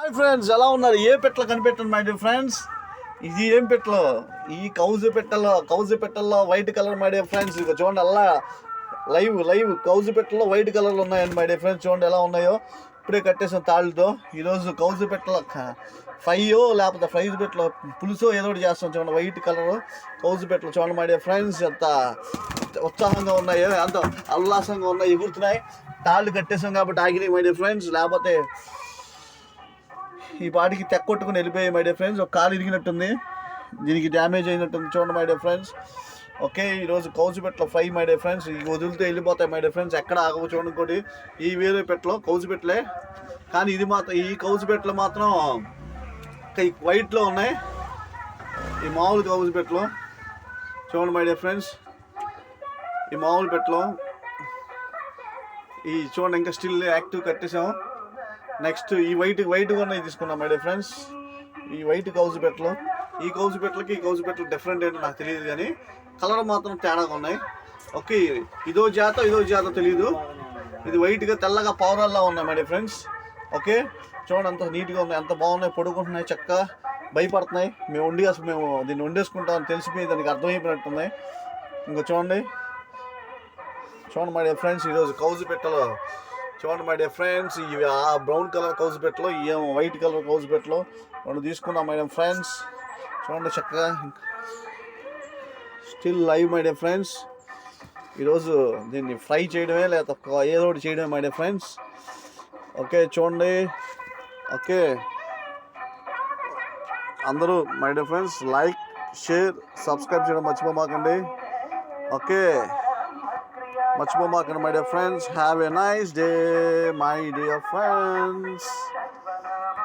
Hi friends, ఎలా ఉన్నారు? ఏ పెట్టలో కనిపెట్టండి మై డియర్ ఫ్రెండ్స్. ఇది ఏం పెట్టలో? ఈ కౌజు పెట్టల్లో white colour my dear friends. ఇక చూడండి, అలా లైవ్ కౌజు పెట్టల్లో వైట్ కలర్లు ఉన్నాయండి మై డియర్ ఫ్రెండ్స్. చూడండి ఎలా ఉన్నాయో. ఇప్పుడే కట్టేసాం తాళ్ళతో. ఈరోజు కౌజు పెట్టలో ఫ్రై లేకపోతే ఫ్రైజ్ పెట్టలో పులుసో ఏదో ఒకటి చేస్తాం. చూడండి వైట్ కలర్ కౌజు పెట్టలు. చూడండి మై డియర్ ఫ్రెండ్స్, ఎంత ఉత్సాహంగా ఉన్నాయో, ఎంత ఉల్లాసంగా ఉన్నాయి, ఎగురుతున్నాయి. తాళ్ళు కట్టేసాం కాబట్టి ఆగినాయి మై డియర్ ఫ్రెండ్స్. లేకపోతే ఈ పాటికి తెక్కొట్టుకుని వెళ్ళిపోయాయి మై డియర్ ఫ్రెండ్స్. ఒక కాలు ఇరిగినట్టుంది, దీనికి డ్యామేజ్ అయినట్టుంది. చూడండి మై డియర్ ఫ్రెండ్స్. ఓకే, ఈరోజు కౌజు పెట్టలో ఫ్రై మై డియర్ ఫ్రెండ్స్. ఇవి వదిలితే వెళ్ళిపోతాయి మై డియర్ ఫ్రెండ్స్, ఎక్కడ ఆగవు. చూడండి ఇంకోటి, ఈ వేరే పెట్టలో కౌజు పెట్టలే, కానీ ఇది మాత్రం ఈ కౌజు పెట్టలో మాత్రం వైట్లో ఉన్నాయి. ఈ మామూలు కౌజు పెట్టలో చూడండి మై డియర్ ఫ్రెండ్స్. ఈ మామూలు పెట్టలో ఈ చూడండి ఇంకా స్టిల్ యాక్టివ్ కట్టేసాము. నెక్స్ట్ ఈ వైట్గా ఉన్నాయి తీసుకున్నాం మై డియర్ ఫ్రెండ్స్. ఈ వైట్ కౌజు పెట్టలు, ఈ కౌజు పెట్టలకి ఈ కౌజు పెట్టలు డిఫరెంట్ ఏంటో నాకు తెలియదు, కానీ కలర్ మాత్రం తేడాగా ఉన్నాయి. ఓకే, ఇదో జాత తెలియదు. ఇది వైట్గా తెల్లగా పౌరాల్లా ఉన్నాయి మై డియర్ ఫ్రెండ్స్. ఓకే, చూడండి అంత నీట్గా ఉన్నాయి, ఎంత బాగున్నాయి, పడుకుంటున్నాయి, చక్కగా భయపడుతున్నాయి. మేము దీన్ని వండేసుకుంటామని తెలిసిపోయి దానికి అర్థమైపోయినట్టున్నాయి. ఇంకా చూడండి మై డియర్ ఫ్రెండ్స్, ఈరోజు కౌజు పెట్టలు చూడండి మై డియర్ ఫ్రెండ్స్. ఇవి ఆ బ్రౌన్ కలర్ కౌజు పెట్టలో, ఏమో వైట్ కలర్ కౌజు పెట్టలో రెండు తీసుకున్నాం మై డియర్ ఫ్రెండ్స్. చూడండి చక్కగా still live my dear friends. ఈరోజు దీన్ని ఫ్రై చేయడమే లేదా ఏదో ఒకటి చేయడమే మై డియర్ ఫ్రెండ్స్. ఓకే చూడండి. ఓకే, అందరూ my dear friends like, share, subscribe చేయడం మర్చిపోమాకండి. ఓకే, మర్చిపోమాకండి my dear friends. Have a nice day my dear friends.